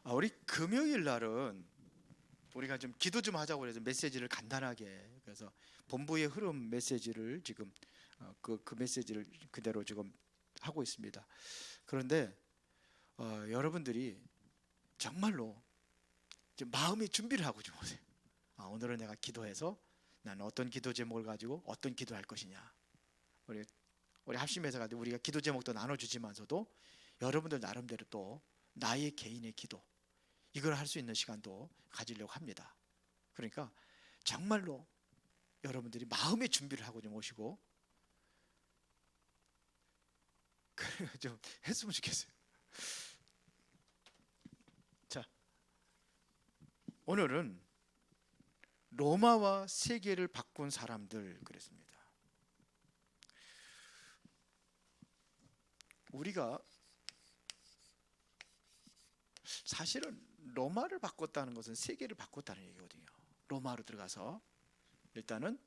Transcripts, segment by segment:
우리 금요일 날은 우리가 좀 기도 좀 하자고 해서 메시지를 간단하게, 그래서 본부의 흐름 메시지를 지금 그 메시지를 그대로 지금 하고 있습니다. 그런데 여러분들이 정말로 좀 마음의 준비를 하고 좀 오세요. 오늘은 내가 기도해서 나는 어떤 기도 제목을 가지고 어떤 기도할 것이냐. 우리 합심해서 가지고 우리가 기도 제목도 나눠주지만서도 여러분들 나름대로 또 나의 개인의 기도, 이걸 할 수 있는 시간도 가지려고 합니다. 그러니까 정말로 여러분들이 마음의 준비를 하고 좀 오시고 좀 했으면 좋겠어요. 자, 오늘은 로마와 세계를 바꾼 사람들 그랬습니다. 우리가 사실은 로마를 바꿨다는 것은 세계를 바꿨다는 얘기거든요. 로마로 들어가서 일단은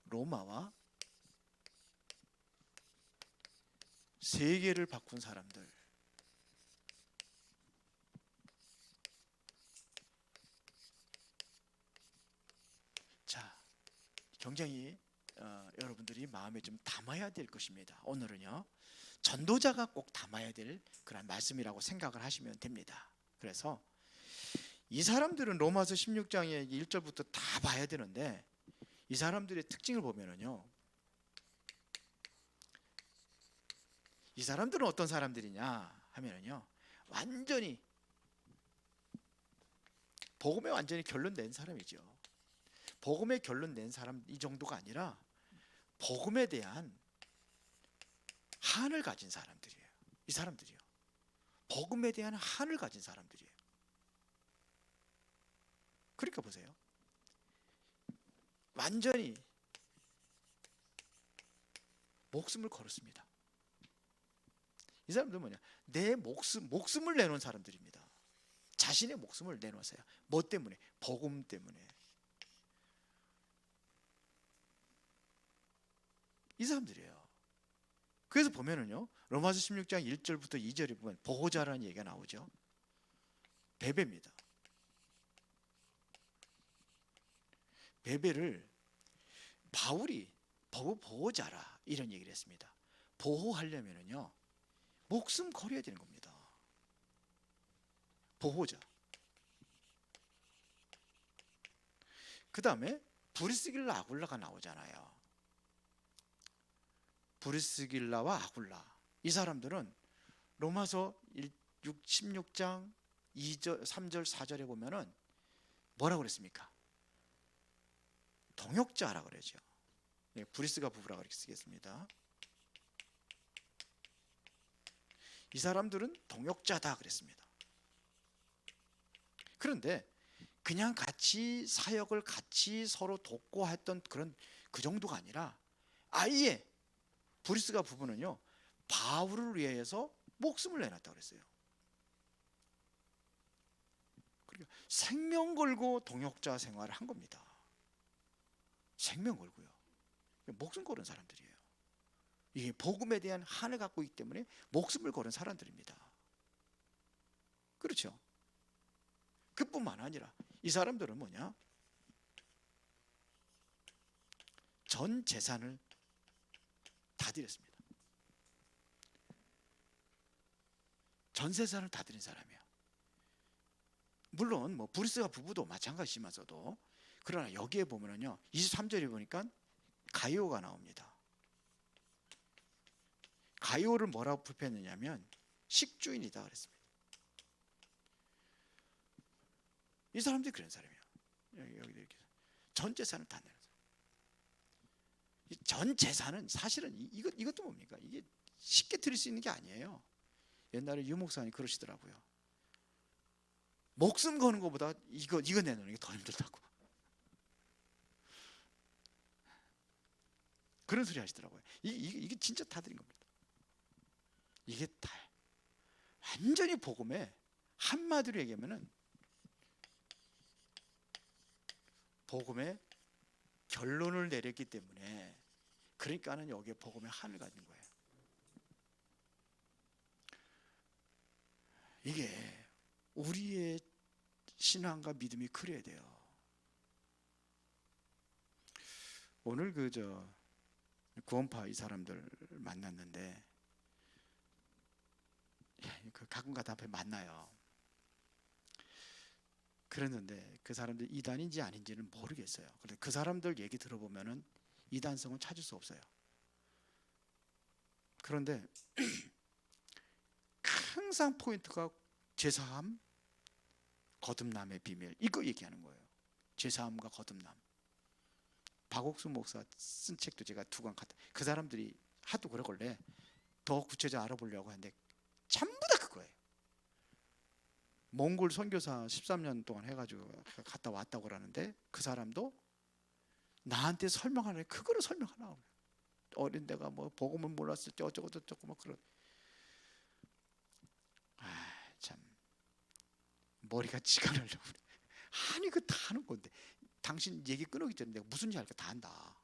로마와 세계를 바꾼 사람들. 자, 굉장히 여러분들이 마음에 좀 담아야 될 것입니다. 오늘은요, 전도자가 꼭 담아야 될 그런 말씀이라고 생각을 하시면 됩니다. 그래서 이 사람들은 로마서 16장의 1절부터 다 봐야 되는데, 이 사람들의 특징을 보면은요, 이 사람들은 어떤 사람들이냐 하면은요, 완전히 복음에 완전히 결론 낸 사람이죠. 복음에 결론 낸 사람 이 정도가 아니라 복음에 대한 한을 가진 사람들이에요. 이 사람들이요, 복음에 대한 한을 가진 사람들이에요. 그러니까 보세요, 완전히 목숨을 걸었습니다. 이 사람들은 뭐냐, 내 목숨을 내놓은 사람들입니다. 자신의 목숨을 내놓으세요. 뭐 때문에? 복음 때문에. 이 사람들이에요. 그래서 보면은요, 로마서 16장 1절부터 2절에 보면 보호자라는 얘기가 나오죠. 베베입니다. 베베를 바울이 보호자라 이런 얘기를 했습니다. 보호하려면은요, 목숨 걸어야 되는 겁니다. 보호자. 그 다음에 브리스길라 아굴라가 나오잖아요. 브리스길라와 아굴라, 이 사람들은 로마서 16장 2절, 3절, 4절에 보면은 뭐라고 그랬습니까? 동역자라 그러죠. 브리스가 부부라 그렇게 쓰겠습니다. 이 사람들은 동역자다 그랬습니다. 그런데 그냥 같이 사역을 같이 서로 돕고 했던 그런 그 정도가 아니라, 아예 브리스가 부부는요, 바울을 위해서 목숨을 내놨다고 그랬어요. 그러니까 생명 걸고 동역자 생활을 한 겁니다. 생명 걸고요, 목숨 걸은 사람들이에요. 이게 복음에 대한 한을 갖고 있기 때문에 목숨을 걸은 사람들입니다. 그렇죠? 그뿐만 아니라 이 사람들은 뭐냐, 전 재산을 다 드렸습니다. 전 재산을 다 드린 사람이에요. 물론 뭐 브리스가 부부도 마찬가지지만서도, 그러나 여기에 보면은요, 23절에 보니까 가이오가 나옵니다. 가이오를 뭐라고 불편했냐면 식주인이다 그랬습니다. 이 사람들이 그런 사람이에요. 여기 이렇게 전 재산을 다 내는 사람. 전 재산은 사실은 이것도 뭡니까? 이게 쉽게 드릴 수 있는 게 아니에요. 옛날에 유 목사님이 그러시더라고요. 목숨 거는 것보다 이거 내놓는 게 더 힘들다고. 그런 소리 하시더라고요. 이게 진짜 다 드린 겁니다. 이게 다 완전히 복음에, 한마디로 얘기하면은 복음에 결론을 내렸기 때문에, 그러니까는 여기에 복음의 한을 가진 거예요. 이게 우리의 신앙과 믿음이 그래야 돼요. 오늘 구원파 이 사람들 만났는데 가끔가다 앞에 만나요. 그랬는데 그 사람들 이단인지 아닌지는 모르겠어요. 그런데 그 사람들 얘기 들어보면은 이단성은 찾을 수 없어요. 그런데 항상 포인트가 제사함, 거듭남의 비밀, 이거 얘기하는 거예요. 제사함과 거듭남. 박옥수 목사 쓴 책도 제가 2권 갖다, 그 사람들이 하도 그러길래 더 구체적으로 알아보려고 하는데 전부 다 그거예요. 몽골 선교사 13년 동안 해가지고 갔다 왔다고 그러는데 그 사람도 나한테 설명하려고 그거를 설명하려고 어린 데가 뭐 복음을 몰랐을 때 어쩌고 저쩌고 뭐 그런. 참 머리가 지가 날려고 그래. 아니 그 다 하는 건데 당신 얘기 끊어기 전에 내가 무슨 얘기 할까 다 한다.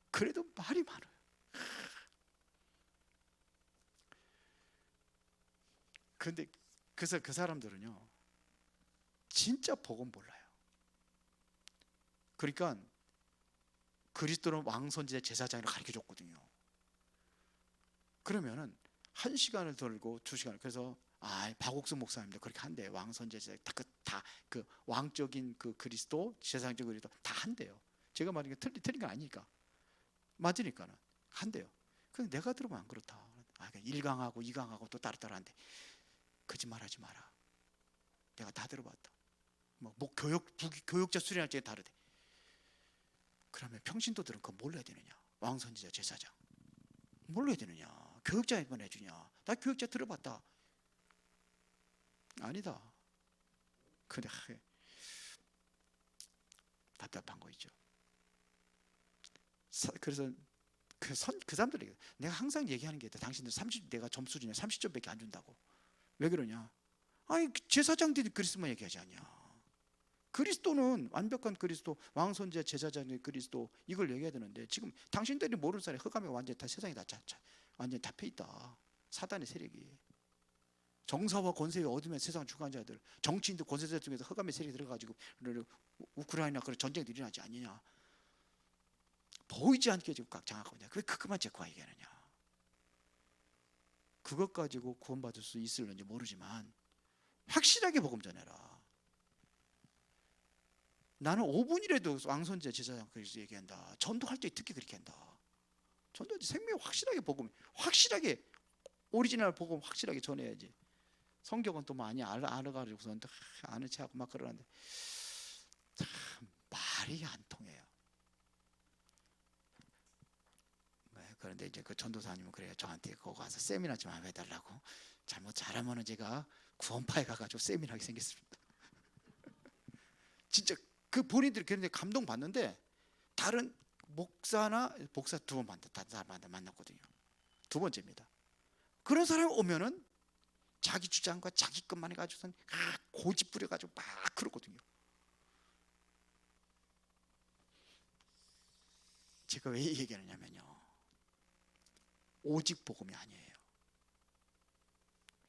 그래도 말이 많아요. 그런데 그래서 그 사람들은요 진짜 복음 몰라요. 그러니까 그리스도는 왕선지자 제사장을 가르쳐 줬거든요. 그러면은 1시간을 돌고 2시간을, 그래서 박옥수 목사님도 그렇게 한대요. 왕선지자 다그 왕적인 그 그리스도, 제사장적 그리스도 다 한대요. 제가 말하는 게 틀린 거 아니니까, 맞으니까는 한대요. 근데 내가 들으면 안 그렇다. 1강하고 2강하고 또 따로따로한데 거짓말하지 마라. 내가 다 들어봤다. 뭐 교육자 수련할 때 다르대. 그러면 평신도들은 그거 몰라야 되느냐? 왕선지자 제사장 몰라야 되느냐? 교육자만 해주냐? 나 교육자 들어봤다. 아니다. 근데 답답한 거 있죠. 그래서 그 사람들에게 내가 항상 얘기하는 게 있다. 당신들 내가 점수 주냐? 30점밖에 안 준다고. 왜 그러냐? 아니 제사장들이 그리스도만 얘기하지 않냐? 그리스도는 완벽한 그리스도, 왕선지자 제사장의 그리스도, 이걸 얘기해야 되는데 지금 당신들이 모르는 사람이 흑암에 완전히 다 세상에 다 완전히 잡혀 있다. 사단의 세력이, 정사와 권세의 어둠의 세상 주관 자들, 정치인들 권세자 중에서 흑암의 세력이 들어가지고 우크라이나 그런 전쟁이 일어나지 않느냐? 보이지 않게 지금 꽉 장악하고 있냐? 왜 그것만 제거 얘기하느냐? 그것 가지고 구원받을 수 있을는지 모르지만 확실하게 복음 전해라. 나는 5분이라도 왕선지자 제사장 그리스도 얘기한다. 전도할 때 특히 그렇게 한다. 전도 생명 확실하게 복음, 확실하게 오리지널 복음 확실하게 전해야지. 성경은 또 많이 알아가지고서 아는 체하고 막 그러는데 참 말이 안 통해요. 그런데 이제 그 전도사님은 그래요. 저한테 거기 가서 세미나 좀 해달라고. 잘하면은 제가 구원파에 가가지고 세미나하게 생겼습니다. 진짜 그 본인들이 그런데 감동 받는데 다른 목사 2번 만났거든요. 2번째입니다. 그런 사람이 오면은 자기 주장과 자기 것만 해가지고선 고집 부려가지고 막 그러거든요. 제가 왜 얘기하느냐면요, 오직 복음이 아니에요.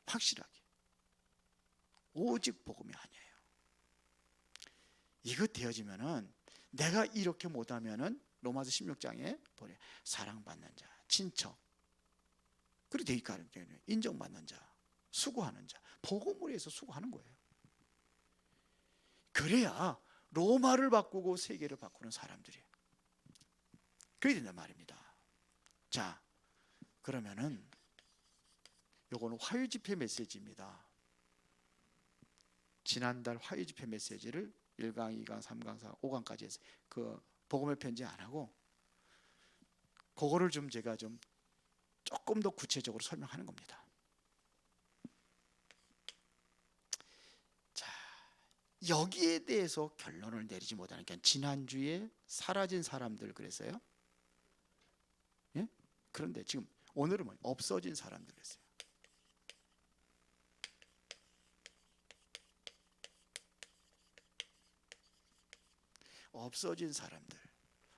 확실하게 오직 복음이 아니에요. 이거 되어지면은 내가 이렇게 못하면은 로마서 16장에 보래 사랑받는 자, 친척, 그리고 대입가는 인정받는 자, 수고하는 자, 복음을 위해서 수고하는 거예요. 그래야 로마를 바꾸고 세계를 바꾸는 사람들이에요. 그래야 된단 말입니다. 자, 그러면은 요거는 화요집회 메시지입니다. 지난달 화요집회 메시지를 1강, 2강, 3강, 4강, 5강까지 해서 그 복음의 편지 안 하고 그거를 좀 제가 좀 조금 더 구체적으로 설명하는 겁니다. 자, 여기에 대해서 결론을 내리지 못하는 게 지난주에 사라진 사람들 그랬어요. 예? 그런데 지금 오늘은 뭐 없어진 사람들 그랬어요.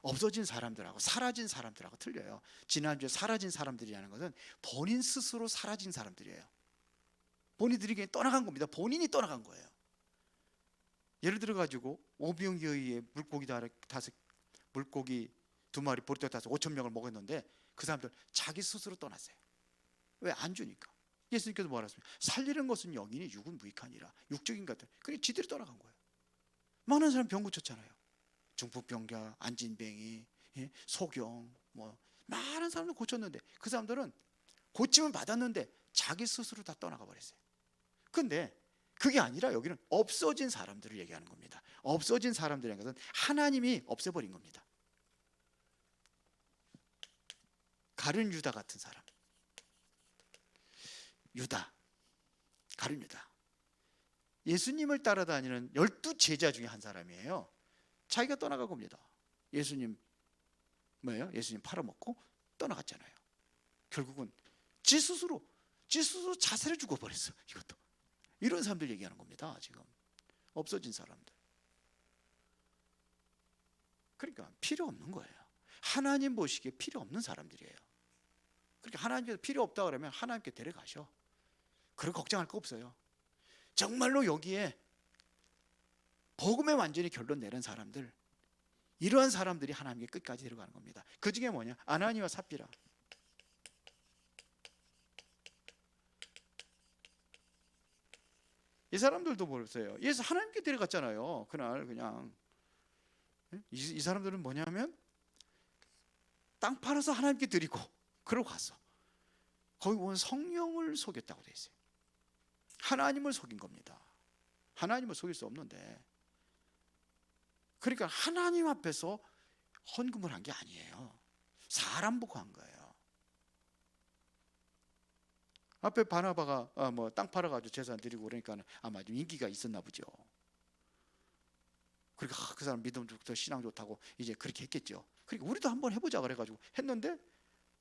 없어진 사람들하고 사라진 사람들하고 틀려요. 지난주에 사라진 사람들이라는 것은 본인 스스로 사라진 사람들이에요. 본인들이 그냥 떠나간 겁니다. 본인이 떠나간 거예요. 예를 들어 가지고 오병이어의 물고기 2마리 보리떡 5천 명을 먹였는데 그 사람들 자기 스스로 떠났어요. 왜? 안 주니까. 예수님께서 뭐라 했습니까? 살리는 것은 영이니 육은 무익하니라. 육적인 것들. 그러니까 지들이 떠나간 거예요. 많은 사람 병 고쳤잖아요. 중풍병자, 안진뱅이, 소경, 뭐 많은 사람들 고쳤는데 그 사람들은 고침을 받았는데 자기 스스로 다 떠나가 버렸어요. 근데 그게 아니라 여기는 없어진 사람들을 얘기하는 겁니다. 없어진 사람들이라는 것은 하나님이 없애버린 겁니다. 가룟 유다 같은 사람. 가룟 유다. 예수님을 따라다니는 12제자 중에 한 사람이에요. 자기가 떠나간 겁니다. 예수님 뭐예요? 예수님 팔아먹고 떠나갔잖아요. 결국은 지 스스로 자살해 죽어버렸어. 이것도 이런 사람들 얘기하는 겁니다. 지금 없어진 사람들. 그러니까 필요 없는 거예요. 하나님 보시기에 필요 없는 사람들이에요. 그러니까 하나님께서 필요 없다 그러면 하나님께 데려가셔. 그런 걱정할 거 없어요. 정말로 여기에 복음에 완전히 결론 내는 사람들, 이러한 사람들이 하나님께 끝까지 데려가는 겁니다. 그 중에 뭐냐? 아나니와 삽비라. 이 사람들도 보세요. 예수 하나님께 데려갔잖아요. 그날 그냥 이 사람들은 뭐냐면 땅 팔아서 하나님께 드리고 그러고 갔어. 거기 보면 성령을 속였다고 돼 있어요. 하나님을 속인 겁니다. 하나님을 속일 수 없는데, 그러니까 하나님 앞에서 헌금을 한 게 아니에요. 사람 보고 한 거예요. 앞에 바나바가 땅 팔아가지고 재산 드리고 그러니까 아마 좀 인기가 있었나 보죠. 그러니까 그 사람 믿음 좋고 신앙 좋다고 이제 그렇게 했겠죠. 그러니까 우리도 한번 해보자 그래가지고 했는데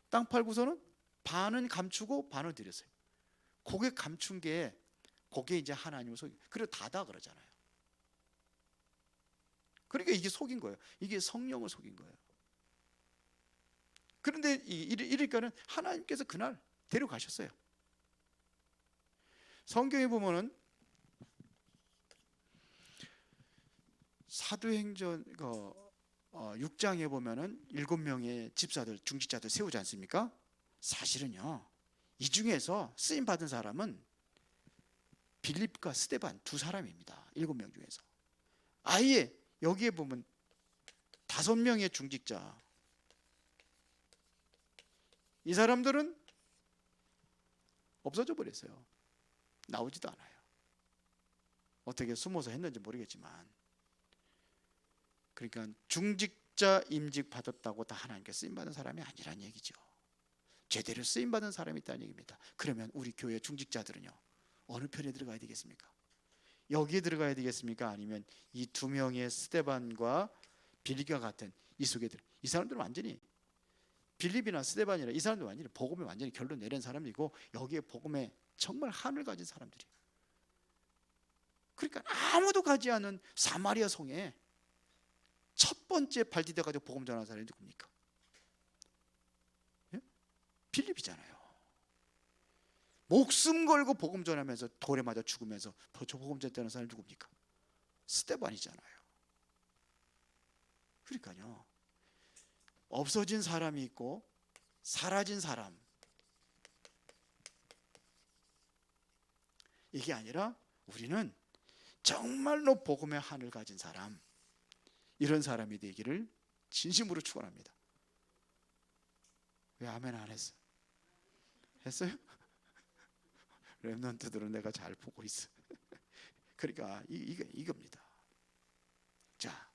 땅 팔고서는 반은 감추고 반을 드렸어요. 그게 감춘 게 그게 이제 하나님을 속인. 그리고 다다 그러잖아요. 그러니까 이게 속인 거예요. 이게 성령을 속인 거예요. 그런데 이러니까는 하나님께서 그날 데려가셨어요. 성경에 보면은 사도행전 6장에 보면은 7명의 집사들, 중직자들 세우지 않습니까? 사실은요, 이 중에서 쓰임 받은 사람은 빌립과 스데반 2사람입니다. 7명 중에서. 아예 여기에 보면 5명의 중직자, 이 사람들은 없어져 버렸어요. 나오지도 않아요. 어떻게 숨어서 했는지 모르겠지만, 그러니까 중직자 임직 받았다고 다 하나님께 쓰임 받은 사람이 아니란 얘기죠. 제대로 쓰임 받은 사람이 있다는 얘기입니다. 그러면 우리 교회 중직자들은요, 어느 편에 들어가야 되겠습니까? 여기에 들어가야 되겠습니까? 아니면 이 2명의 스데반과 빌립과 같은 이 속에 이 사람들은 완전히 빌립이나 스데반이나 이 사람들 완전히 복음에 완전히 결론 내린 사람이고, 여기에 복음에 정말 한을 가진 사람들이에요. 그러니까 아무도 가지 않은 사마리아 성에 첫 번째 발디뎌 가지고 복음 전하는 사람이 누굽니까? 예? 빌립이잖아요. 목숨 걸고 복음 전하면서 돌에 맞아 죽으면서 저 복음 전하는 사람이 누굽니까? 스데반이잖아요. 그러니까요, 없어진 사람이 있고 사라진 사람, 이게 아니라 우리는 정말로 복음의 한을 가진 사람, 이런 사람이 되기를 진심으로 축원합니다. 왜 아멘 안 했어? 했어요? 렘넌트들은 내가 잘 보고 있어. 그러니까 이겁니다. 자,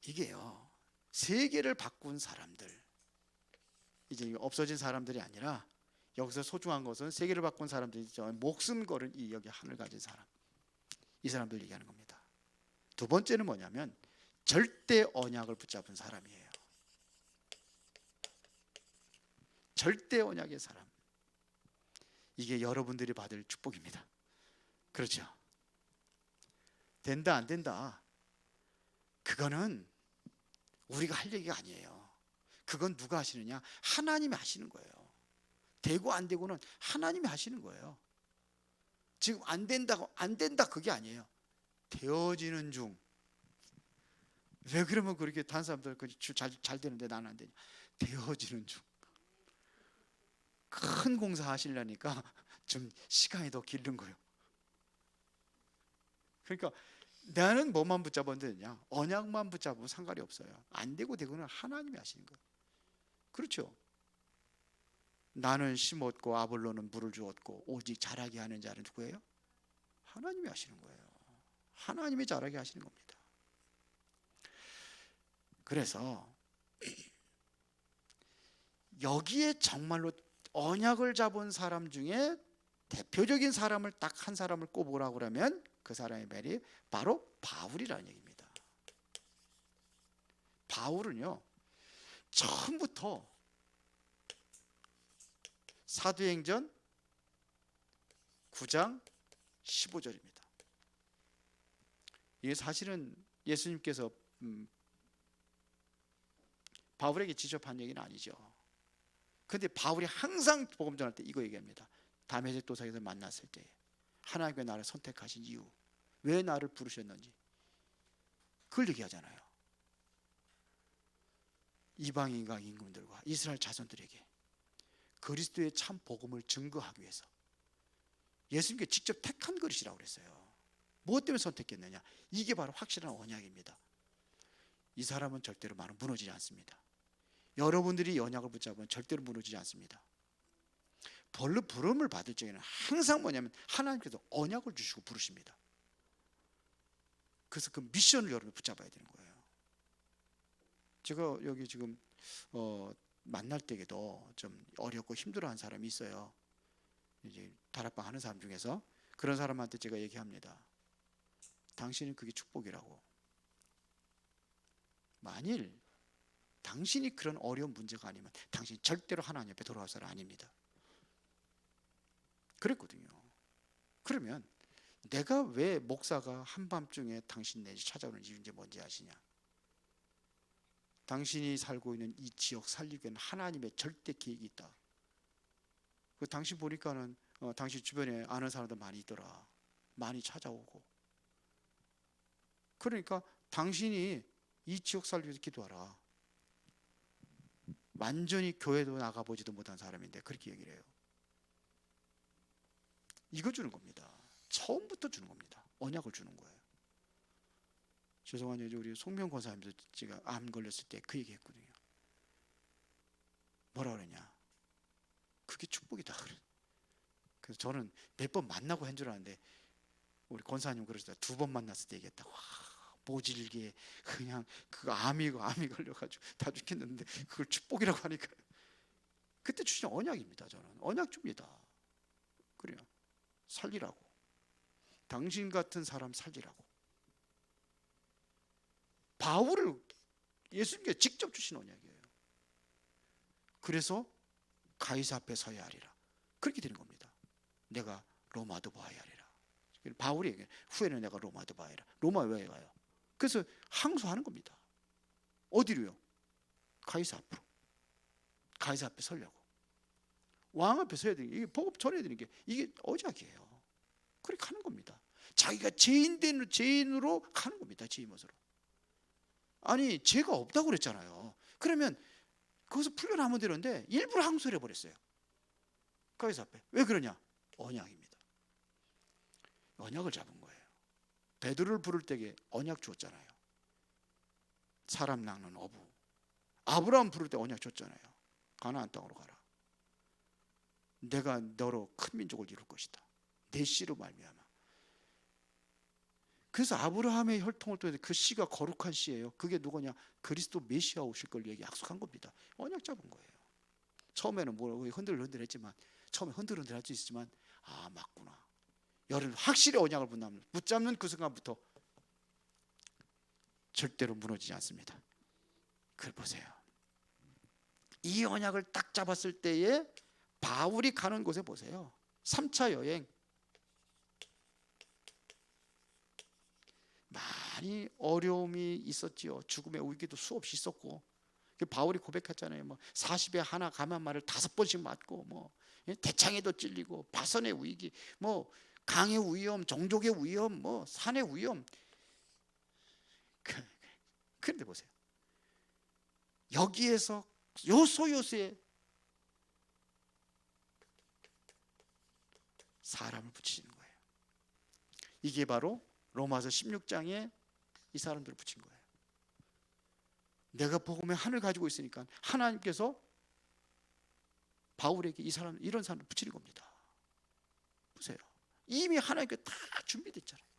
이게요, 세계를 바꾼 사람들, 이제 없어진 사람들이 아니라 여기서 소중한 것은 세계를 바꾼 사람들이 목숨 걸은 이 여기 하늘 가진 사람, 이 사람들 얘기하는 겁니다. 두 번째는 뭐냐면 절대 언약을 붙잡은 사람이에요. 절대 언약의 사람. 이게 여러분들이 받을 축복입니다. 그렇죠? 된다 안 된다, 그거는 우리가 할 얘기가 아니에요. 그건 누가 하시느냐? 하나님이 하시는 거예요. 되고 안 되고는 하나님이 하시는 거예요. 지금 안 된다고 안 된다 그게 아니에요. 되어지는 중. 왜 그러면 그렇게 다른 사람들 잘 되는데 나는 안 되냐? 되어지는 중. 큰 공사 하시려니까 좀 시간이 더 길는 거예요. 그러니까 나는 뭐만 붙잡으면 되냐? 언약만 붙잡으면 상관이 없어요. 안 되고 되고는 하나님이 하시는 거예요. 그렇죠? 나는 심었고 아볼로는 물을 주었고 오직 자라게 하는 자는 누구예요? 하나님이 하시는 거예요. 하나님이 자라게 하시는 겁니다. 그래서 여기에 정말로 언약을 잡은 사람 중에 대표적인 사람을 딱 한 사람을 꼽으라고 그러면 그 사람의 말이 바로 바울이라는 얘기입니다. 바울은요, 처음부터 사도행전 9장 15절입니다. 이게 사실은 예수님께서 바울에게 지적한 얘기는 아니죠. 그런데 바울이 항상 복음 전할 때 이거 얘기합니다. 다메섹 도상에서 만났을 때 하나님께 나를 선택하신 이유, 왜 나를 부르셨는지 그걸 얘기하잖아요. 이방인과 임금들과 이스라엘 자손들에게 그리스도의 참 복음을 증거하기 위해서 예수님께 직접 택한 그릇이라고 그랬어요. 무엇 때문에 선택했느냐? 이게 바로 확실한 언약입니다. 이 사람은 절대로 무너지지 않습니다. 여러분들이 언약을 붙잡으면 절대로 무너지지 않습니다. 벌로 부름을 받을 적에는 항상 뭐냐면 하나님께서 언약을 주시고 부르십니다. 그래서 그 미션을 여러분이 붙잡아야 되는 거예요. 제가 여기 지금 만날 때에도 좀 어렵고 힘들어하는 사람이 있어요. 이제 다락방 하는 사람 중에서 그런 사람한테 제가 얘기합니다. 당신은 그게 축복이라고. 만일 당신이 그런 어려운 문제가 아니면 당신이 절대로 하나님 옆에 돌아올 사람 아닙니다. 그랬거든요. 그러면 내가 왜 목사가 한밤중에 당신 내지 찾아오는 이유인지 뭔지 아시냐? 당신이 살고 있는 이 지역 살리기 위한 하나님의 절대 계획이 있다. 그 당신 보니까는 당신 주변에 아는 사람들 많이 있더라. 많이 찾아오고. 그러니까 당신이 이 지역 살리기 위해서 기도하라. 완전히 교회도 나가보지도 못한 사람인데 그렇게 얘기를 해요. 이거 주는 겁니다. 처음부터 주는 겁니다. 언약을 주는 거예요. 죄송한데 우리 송명 권사님도 제가 암 걸렸을 때 그 얘기 했거든요. 뭐라 그러냐? 그게 축복이다. 그래서 저는 몇 번 만나고 한 줄 알았는데 우리 권사님 그러시다 2번 만났을 때 얘기했다. 와, 모질게 그냥 그 암이 걸려가지고 다 죽겠는데 그걸 축복이라고 하니까 그때 주신 언약입니다. 저는 언약 줍니다. 그래요. 살리라고. 당신 같은 사람 살리라고. 바울을 예수님께 직접 주신 언약이에요. 그래서 가이사 앞에 서야 하리라. 그렇게 되는 겁니다. 내가 로마도 봐야 하리라. 바울이 얘기해요. 후에는 내가 로마도 봐야 하리라. 로마 왜 가요? 그래서 항소하는 겁니다. 어디로요? 가이사 앞으로. 가이사 앞에 서려고. 왕 앞에 서야 되는 게, 이게 복음 전해야 되는 게 이게 언약이에요. 그렇게 하는 겁니다. 자기가 죄인으로 가는 겁니다. 죄인으로. 아니 죄가 없다고 그랬잖아요. 그러면 거기서 풀려나면 되는데 일부러 항소를 해버렸어요. 가이사 앞에. 왜 그러냐? 언약입니다. 언약을 잡은 거예요. 베드로를 부를 때에 언약 줬잖아요. 사람 낚는 어부. 아브라함 부를 때 언약 줬잖아요. 가나안 땅으로 가라. 내가 너로 큰 민족을 이룰 것이다. 내 씨로 말미암아. 그래서 아브라함의 혈통을 통해서 그 씨가 거룩한 씨예요. 그게 누구냐? 그리스도 메시아 오실 걸 약속한 겁니다. 언약 잡은 거예요. 처음에는 뭐 흔들흔들했지만 처음에 흔들흔들할 수 있지만 아 맞구나. 여러분 확실히 언약을 붙잡는 그 순간부터 절대로 무너지지 않습니다. 그걸 보세요. 이 언약을 딱 잡았을 때에 바울이 가는 곳에 보세요. 3차 여행. 많이 어려움이 있었지요. 죽음의 위기도 수없이 있었고. 바울이 고백했잖아요. 뭐 40에 하나 감한말을 5번씩 맞고 뭐 대창에도 찔리고 바선의 위기, 뭐 강의 위험, 종족의 위험, 뭐 산의 위험 그런데 보세요. 여기에서 요소요소에 사람을 붙이는 거예요. 이게 바로 로마서 16장에 이 사람들을 붙인 거예요. 내가 복음의 한을 가지고 있으니까 하나님께서 바울에게 이런 사람을 붙이는 겁니다. 보세요. 이미 하나님께 다 준비됐잖아요.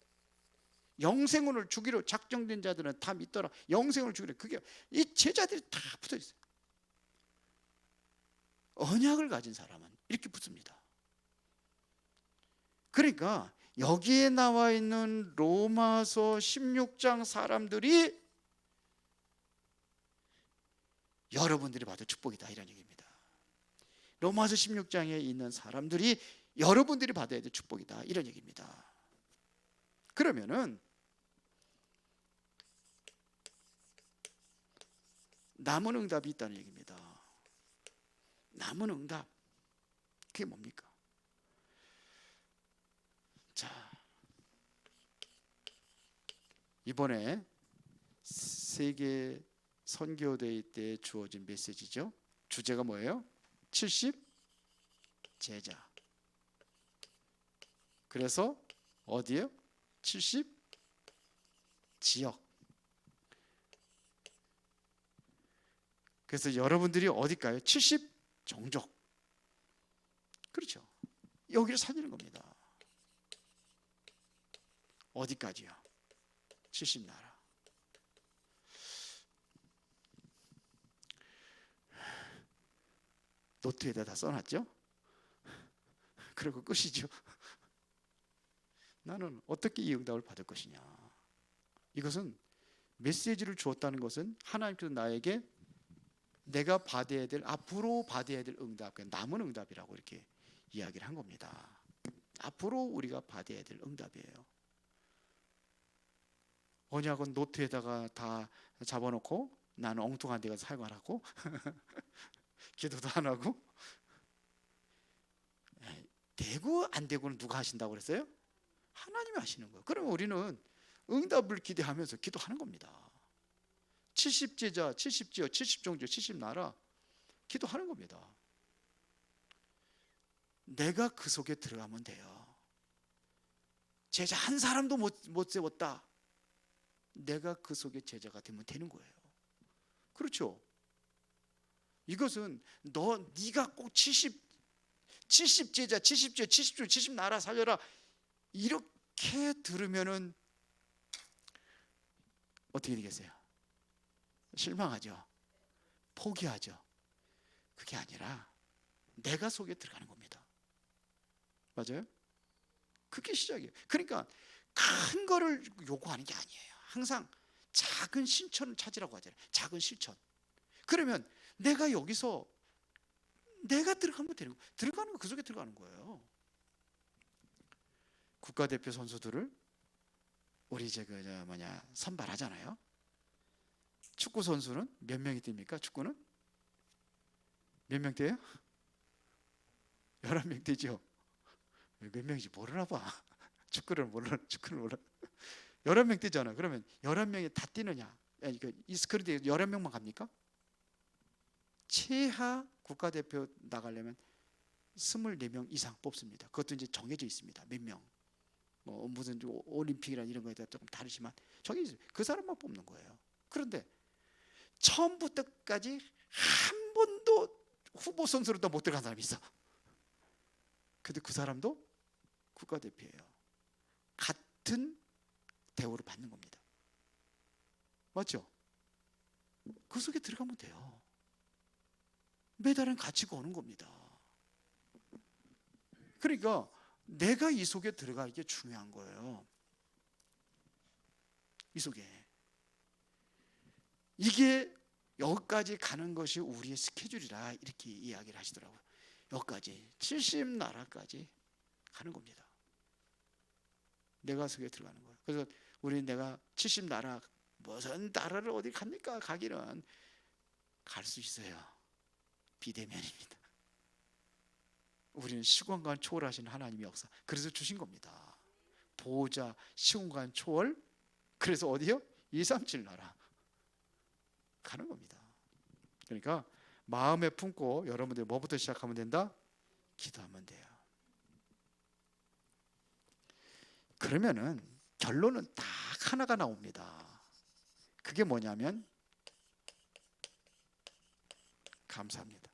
영생을 주기로 작정된 자들은 다 믿더라. 영생을 주기로. 그게 이 제자들이 다 붙어 있어요. 언약을 가진 사람은 이렇게 붙습니다. 그러니까 여기에 나와 있는 로마서 16장 사람들이 여러분들이 받을 축복이다, 이런 얘기입니다. 로마서 16장에 있는 사람들이 여러분들이 받아야 될 축복이다, 이런 얘기입니다. 그러면은 남은 응답이 있다는 얘기입니다. 남은 응답, 그게 뭡니까? 자, 이번에 세계 선교대회 때 주어진 메시지죠. 주제가 뭐예요? 70 제자. 그래서 어디예요? 70 지역. 그래서 여러분들이 어딜까요? 70 종족. 그렇죠. 여기를 살리는 겁니다. 어디까지요? 70나라. 노트에다 다 써놨죠? 그리고 끝이죠. 나는 어떻게 이 응답을 받을 것이냐. 이것은 메시지를 주었다는 것은 하나님께서 나에게 내가 받아야 될, 앞으로 받아야 될 응답, 남은 응답이라고 이렇게 이야기를 한 겁니다. 앞으로 우리가 받아야 될 응답이에요. 언약은 노트에다가 다 잡아놓고 나는 엉뚱한 데 가서 살관하고 기도도 안 하고. 되고 안 되고는 누가 하신다고 그랬어요? 하나님이 하시는 거예요. 그러면 우리는 응답을 기대하면서 기도하는 겁니다. 70제자, 70지역, 70종족, 70나라 기도하는 겁니다. 내가 그 속에 들어가면 돼요. 제자 한 사람도 못 세웠다. 내가 그 속에 제자가 되면 되는 거예요. 그렇죠? 이것은 네가 꼭 70제자, 70제, 70주, 70나라 살려라 이렇게 들으면은 어떻게 되겠어요? 실망하죠. 포기하죠. 그게 아니라 내가 속에 들어가는 겁니다. 맞아요? 그게 시작이에요. 그러니까 큰 거를 요구하는 게 아니에요. 항상 작은 실천을 찾으라고 하잖아요. 작은 실천. 그러면 내가 여기서 내가 들어가면 되는 거예요. 들어가는 거, 그 속에 들어가는 거예요. 국가대표 선수들을 우리 선발하잖아요. 축구 선수는 몇 명이 뜁니까? 축구는 몇 명 뛰어요? 11명 뛰죠. 몇 명인지 모르나 봐. 축구를 몰라. 11명 뛰잖아. 그러면 11명이 다 뛰느냐? 이스크린에 11명만 갑니까? 최하 국가대표 나가려면 24명 이상 뽑습니다. 그것도 이제 정해져 있습니다. 몇 명. 무슨 올림픽이나 이런 거에 따라 조금 다르지만 정해져 있습니다. 그 사람만 뽑는 거예요. 그런데 처음부터까지 한 번도 후보 선수로도 못 들어간 사람이 있어. 근데 그 사람도 국가대표예요. 같은 대우를 받는 겁니다. 맞죠? 그 속에 들어가면 돼요. 메달은 가지고 오는 겁니다. 그러니까 내가 이 속에 들어가는 게 중요한 거예요. 이 속에. 이게 여기까지 가는 것이 우리의 스케줄이라 이렇게 이야기를 하시더라고요. 여기까지 70나라까지 가는 겁니다. 내가 속에 들어가는 거예요. 그래서 우리는 내가 70나라 무슨 나라를 어디 갑니까? 가기는 갈 수 있어요. 비대면입니다. 우리는 시공간 초월하시는 하나님의 역사. 그래서 주신 겁니다. 보호자 시공간 초월. 그래서 어디요? 237 나라 가는 겁니다. 그러니까 마음에 품고 여러분들이 뭐부터 시작하면 된다? 기도하면 돼요. 그러면은 결론은 딱 하나가 나옵니다. 그게 뭐냐면 감사합니다.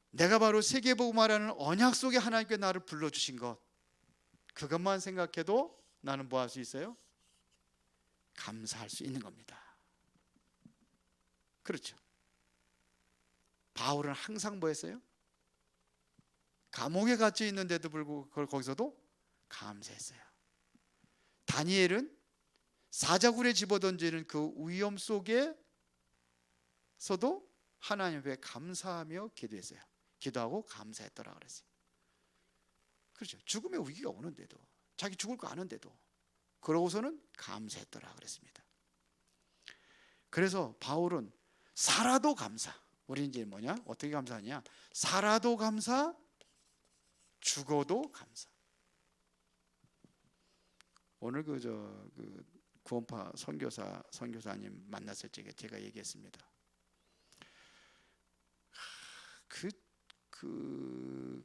내가 바로 세계복음화라는 언약 속에 하나님께 나를 불러주신 것, 그것만 생각해도 나는 뭐 할 수 있어요? 감사할 수 있는 겁니다. 그렇죠. 바울은 항상 뭐 했어요? 감옥에 갇혀 있는데도 불구하고 그걸 거기서도 감사했어요. 다니엘은 사자굴에 집어던지는 그 위험 속에서도 하나님 앞에 감사하며 기도했어요. 기도하고 감사했더라 그랬어요. 그렇죠. 죽음의 위기가 오는데도, 자기 죽을 거 아는데도 그러고서는 감사했더라 그랬습니다. 그래서 바울은 살아도 감사. 우리 이제 뭐냐? 어떻게 감사하냐? 살아도 감사, 죽어도 감사. 오늘 그 구원파 선교사님 만났을 적에 제가 얘기했습니다.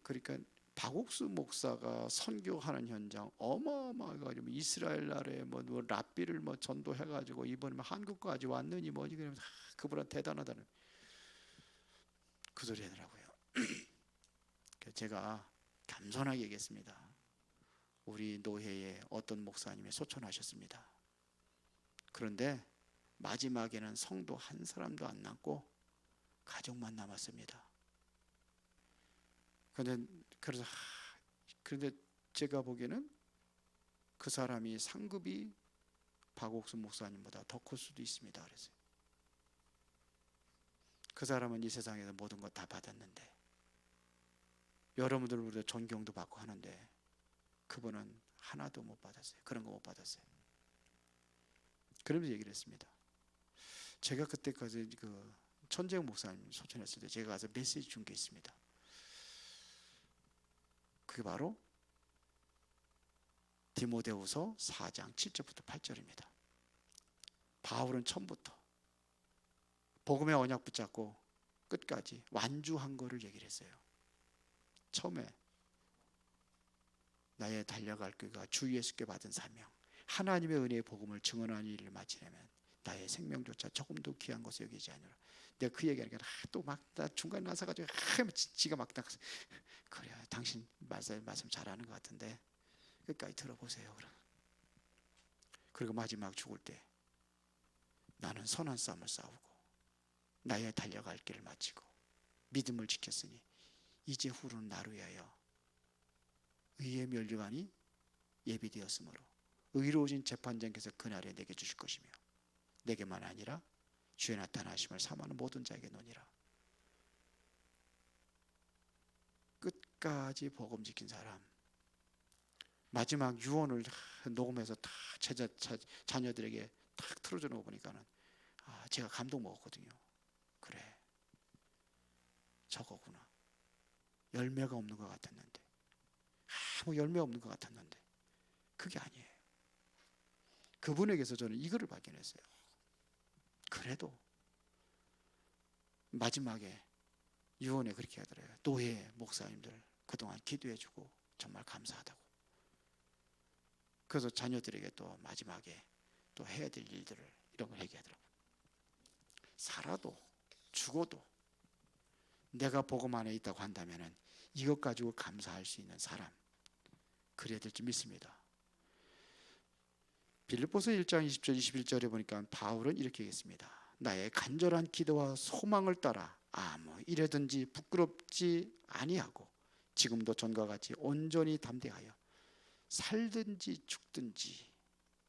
그러니까 박옥수 목사가 선교하는 현장 어마어마해가지고 이스라엘 나라에 뭐 랍비를 뭐 전도해가지고 이번에 한국까지 왔느니 뭐지 그러면서 그분은 대단하다는 그 소리 하더라고요. 제가 겸손하게 얘기했습니다. 우리 노회에 어떤 목사님이 소천하셨습니다. 그런데 마지막에는 성도 한 사람도 안 남고 가족만 남았습니다. 그런데 제가 보기에는 그 사람이 상급이 박옥순 목사님보다 더 클 수도 있습니다. 그래서 그 사람은 이 세상에서 모든 것 다 받았는데 여러분들보다 존경도 받고 하는데 그분은 하나도 못 받았어요. 그런 거 못 받았어요. 그러면서 얘기를 했습니다. 제가 그때까지 그 천재영 목사님 소천했을 때 제가 가서 메시지 준 게 있습니다. 그게 바로 디모데후서 4장 7절부터 8절입니다. 바울은 처음부터 복음의 언약 붙잡고 끝까지 완주한 거를 얘기를 했어요. 처음에 나의 달려갈 길과 주 예수께 받은 사명, 하나님의 은혜의 복음을 증언하는 일을 마치려면 나의 생명조차 조금도 귀한 것을 여기지 않으라. 내가 그 얘기하니까 또 막 나 중간에 나서가지고 지가 막 그래 당신 말씀 잘하는 것 같은데 끝까지 들어보세요. 그리고 마지막 죽을 때 나는 선한 싸움을 싸우고 나의 달려갈 길을 마치고 믿음을 지켰으니 이제 후로는 나를 위하여 의의 멸류관이 예비되었으므로 의로우신 재판장께서 그날에 내게 주실 것이며 내게만 아니라 주의 나타나심을 사모하는 모든 자에게 노니라. 끝까지 복음 지킨 사람, 마지막 유언을 녹음해서 다 자녀들에게 탁 틀어주는 거 보니까는 제가 감동 먹었거든요. 그래, 저거구나. 열매가 없는 것 같았는데, 아무 열매 없는 것 같았는데 그게 아니에요. 그분에게서 저는 이거를 발견했어요. 그래도 마지막에 유언에 그렇게 하더래요. 노예 목사님들 그동안 기도해주고 정말 감사하다고. 그래서 자녀들에게 또 마지막에 또 해야 될 일들을 이런 걸 얘기하더라고요. 살아도 죽어도 내가 복음 안에 있다고 한다면 이것 가지고 감사할 수 있는 사람, 그래야 될지 믿습니다. 빌립보서 1장 20절 21절에 보니까 바울은 이렇게 얘기했습니다. 나의 간절한 기도와 소망을 따라 아무 이래든지 부끄럽지 아니하고 지금도 전과 같이 온전히 담대하여 살든지 죽든지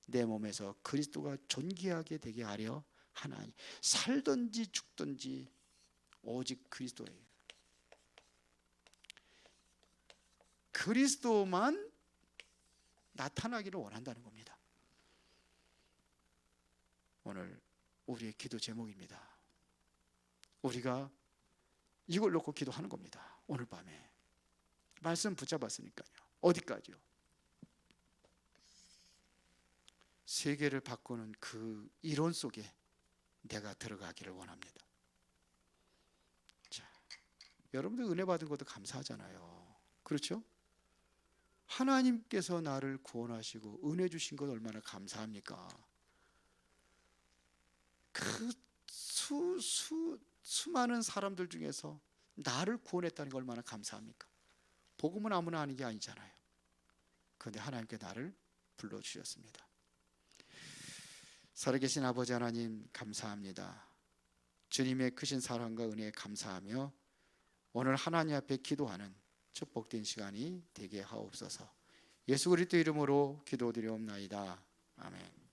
내 몸에서 그리스도가 존귀하게 되게 하려 하나니. 살든지 죽든지 오직 그리스도예요. 그리스도만 나타나기를 원한다는 겁니다. 오늘 우리의 기도 제목입니다. 우리가 이걸 놓고 기도하는 겁니다. 오늘 밤에 말씀 붙잡았으니까요. 어디까지요? 세계를 바꾸는 그 이론 속에 내가 들어가기를 원합니다. 자, 여러분들 은혜 받은 것도 감사하잖아요. 그렇죠? 하나님께서 나를 구원하시고 은혜 주신 것 얼마나 감사합니까? 그 수많은 사람들 중에서 나를 구원했다는 게 얼마나 감사합니까? 복음은 아무나 하는 게 아니잖아요. 그런데 하나님께 나를 불러주셨습니다. 살아계신 아버지 하나님 감사합니다. 주님의 크신 사랑과 은혜에 감사하며 오늘 하나님 앞에 기도하는 축복된 시간이 되게 하옵소서. 예수 그리스도 이름으로 기도드리옵나이다. 아멘.